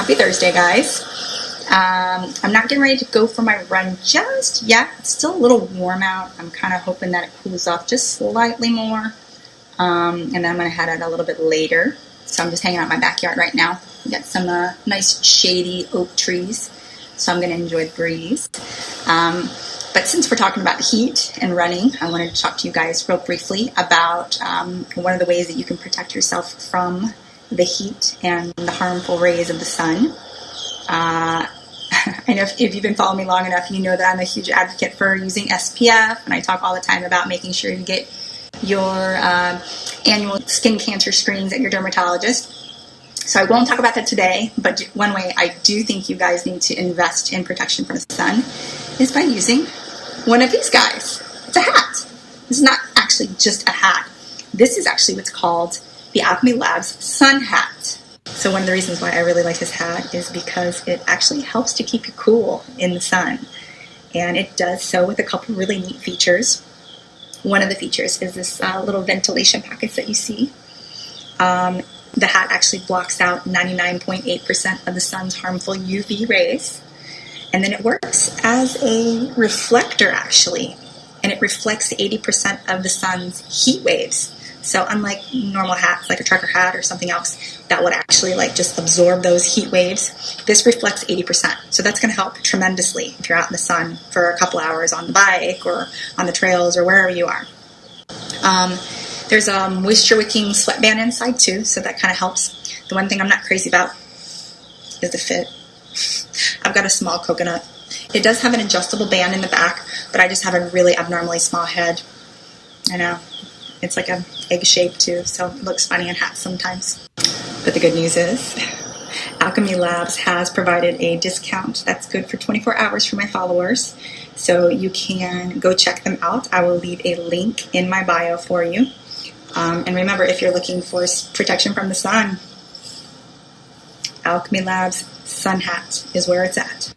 Happy Thursday, guys. I'm not getting ready to go for my run just yet. It's still a little warm out. I'm kind of hoping that it cools off just slightly more. And then I'm going to head out a little bit later. So I'm just hanging out in my backyard right now. We got some nice shady oak trees. So I'm going to enjoy the breeze. But since we're talking about heat and running, I wanted to talk to you guys real briefly about one of the ways that you can protect yourself from the heat and the harmful rays of the sun. I know if you've been following me long enough, you know that I'm a huge advocate for using SPF, and I talk all the time about making sure you get your annual skin cancer screenings at your dermatologist. So I won't talk about that today, but one way I do think you guys need to invest in protection from the sun is by using one of these guys. It's a hat. This is not actually just a hat. This is actually what's called the Alchemi Labs Sun Hat. So one of the reasons why I really like this hat is because it actually helps to keep you cool in the sun. And it does so with a couple really neat features. One of the features is this little ventilation pockets that you see. The hat actually blocks out 99.8% of the sun's harmful UV rays. And then it works as a reflector, actually. And it reflects 80% of the sun's heat waves. So unlike normal hats, like a trucker hat or something else, that would actually just absorb those heat waves, this reflects 80%. So that's going to help tremendously if you're out in the sun for a couple hours on the bike or on the trails or wherever you are. There's a moisture-wicking sweatband inside too, so that kind of helps. The one thing I'm not crazy about is the fit. I've got a small coconut. It does have an adjustable band in the back, but I just have a really abnormally small head. I know. It's like an egg shape too, so it looks funny in hats sometimes. But the good news is, Alchemi Labs has provided a discount that's good for 24 hours for my followers. So you can go check them out. I will leave a link in my bio for you. And remember, if you're looking for protection from the sun, Alchemi Labs Sun Hat is where it's at.